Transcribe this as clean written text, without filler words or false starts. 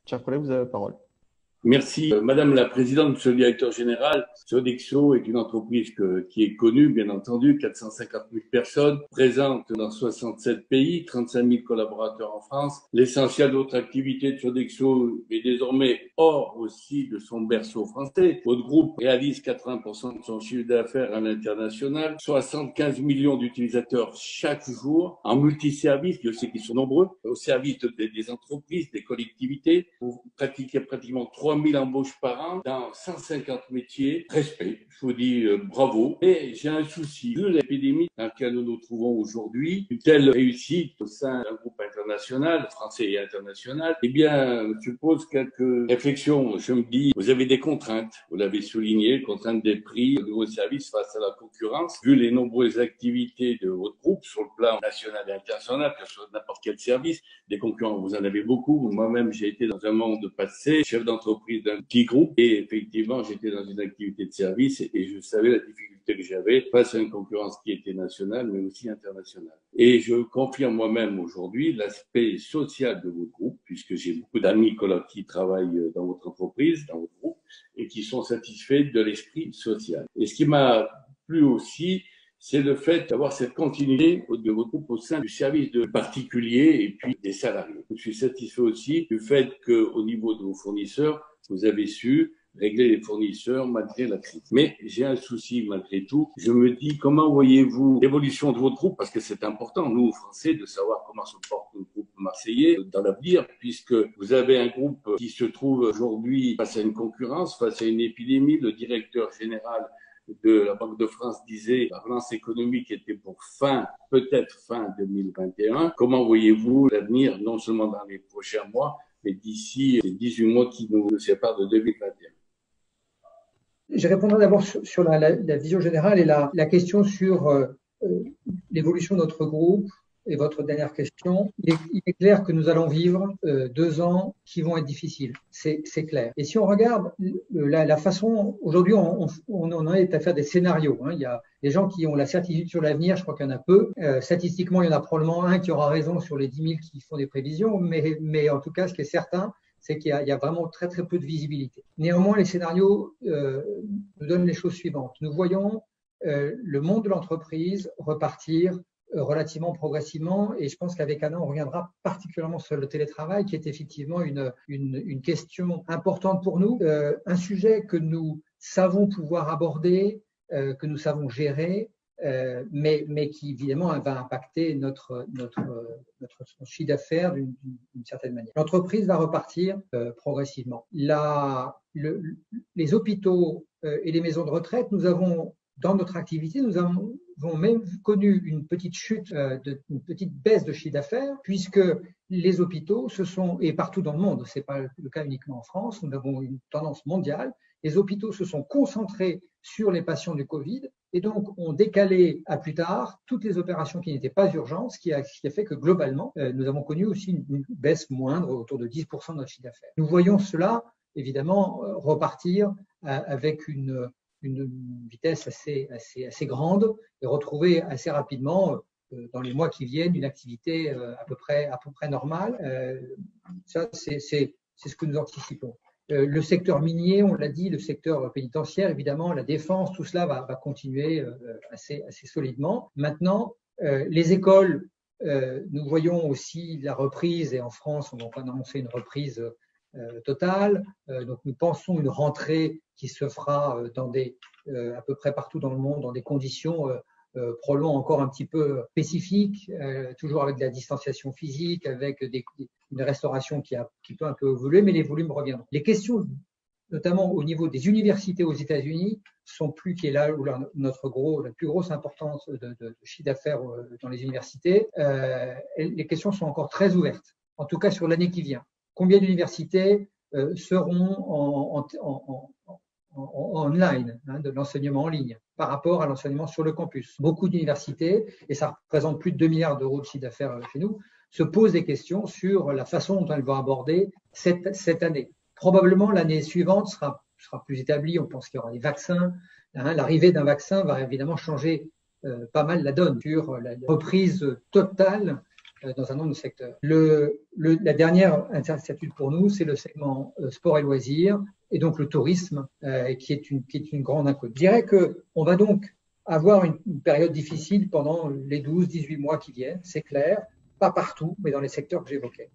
Chers collègues, vous avez la parole. Merci. Madame la Présidente, Monsieur le Directeur Général, Sodexo est une entreprise qui est connue, bien entendu, 450 000 personnes, présente dans 67 pays, 35 000 collaborateurs en France. L'essentiel de votre activité de Sodexo est désormais hors aussi de son berceau français. Votre groupe réalise 80% de son chiffre d'affaires à l'international, 75 millions d'utilisateurs chaque jour, en multiservices, je sais qu'ils sont nombreux, au service des entreprises, des collectivités. Vous pratiquez pratiquement 3000 embauches par an dans 150 métiers. Respect, je vous dis bravo. Mais j'ai un souci. Vu l'épidémie dans laquelle nous nous trouvons aujourd'hui, une telle réussite au sein d'un groupe international, français et international, eh bien, je pose quelques réflexions. Je me dis, vous avez des contraintes. Vous l'avez souligné, contraintes des prix, de vos services face à la concurrence. Vu les nombreuses activités de votre groupe sur le plan national et international, que ce soit n'importe quel service, des concurrents, vous en avez beaucoup. Moi-même, j'ai été dans un monde passé, chef d'entreprise d'un petit groupe, et effectivement, j'étais dans une activité de service et je savais la difficulté que j'avais face à une concurrence qui était nationale, mais aussi internationale. Et je confirme moi-même aujourd'hui l'aspect social de votre groupe, puisque j'ai beaucoup d'amis qui travaillent dans votre entreprise, dans votre groupe, et qui sont satisfaits de l'esprit social. Et ce qui m'a plu aussi, c'est le fait d'avoir cette continuité de votre groupe au sein du service de particuliers et puis des salariés. Je suis satisfait aussi du fait qu'au niveau de vos fournisseurs, vous avez su régler les fournisseurs malgré la crise. Mais j'ai un souci malgré tout. Je me dis, comment voyez-vous l'évolution de votre groupe? Parce que c'est important, nous, Français, de savoir comment se porte le groupe marseillais dans l'avenir, puisque vous avez un groupe qui se trouve aujourd'hui face à une concurrence, face à une épidémie. Le directeur général de la Banque de France disait la relance économique était pour peut-être fin 2021. Comment voyez-vous l'avenir, non seulement dans les prochains mois, mais d'ici les 18 mois qui nous séparent de 2021? Je répondrai d'abord sur la vision générale et la question sur l'évolution de notre groupe et votre dernière question. Il est clair que nous allons vivre 2 ans qui vont être difficiles, c'est clair. Et si on regarde la façon, aujourd'hui on en est à faire des scénarios. Il y a des gens qui ont la certitude sur l'avenir, je crois qu'il y en a peu. Statistiquement, il y en a probablement un qui aura raison sur les 10 000 qui font des prévisions, mais en tout cas, ce qui est certain, c'est qu'il y a vraiment très très peu de visibilité. Néanmoins, les scénarios nous donnent les choses suivantes. Nous voyons le monde de l'entreprise repartir relativement progressivement, et je pense qu'avec Anna, on reviendra particulièrement sur le télétravail, qui est effectivement une question importante pour nous, un sujet que nous savons pouvoir aborder, que nous savons gérer, mais qui évidemment va impacter notre chiffre d'affaires d'une certaine manière. L'entreprise va repartir progressivement. Les hôpitaux et les maisons de retraite, nous avons dans notre activité, nous avons même connu une petite chute, une petite baisse de chiffre d'affaires, puisque les hôpitaux et partout dans le monde, ce n'est pas le cas uniquement en France, nous avons une tendance mondiale, les hôpitaux se sont concentrés sur les patients du Covid et donc ont décalé à plus tard toutes les opérations qui n'étaient pas urgentes, ce qui a fait que globalement, nous avons connu aussi une baisse moindre, autour de 10% de notre chiffre d'affaires. Nous voyons cela, évidemment, repartir avec une vitesse assez grande et retrouver assez rapidement, dans les mois qui viennent, une activité à peu près normale. Ça, c'est ce que nous anticipons. Le secteur minier, on l'a dit, le secteur pénitentiaire, évidemment, la défense, tout cela va continuer assez solidement. Maintenant, les écoles, nous voyons aussi la reprise, et en France, on va annoncer une reprise totale. Donc, nous pensons une rentrée qui se fera à peu près partout dans le monde dans des conditions probablement encore un petit peu spécifiques, toujours avec de la distanciation physique, avec une restauration qui peut un peu évoluer, mais les volumes reviendront. Les questions, notamment au niveau des universités aux États-Unis, qui est là où la plus grosse importance de chiffre d'affaires dans les universités, les questions sont encore très ouvertes, en tout cas sur l'année qui vient. Combien d'universités seront en online, de l'enseignement en ligne, par rapport à l'enseignement sur le campus? Beaucoup d'universités, et ça représente plus de 2 milliards d'euros de chiffre d'affaires chez nous, se posent des questions sur la façon dont elles vont aborder cette année. Probablement, l'année suivante sera plus établie. On pense qu'il y aura des vaccins. L'arrivée d'un vaccin va évidemment changer pas mal la donne sur la reprise totale dans un nombre de secteurs. La dernière incertitude pour nous, c'est le segment sport et loisirs, et donc le tourisme, qui est une grande inconnue. Je dirais qu'on va donc avoir une période difficile pendant les 12-18 mois qui viennent, c'est clair, pas partout, mais dans les secteurs que j'évoquais.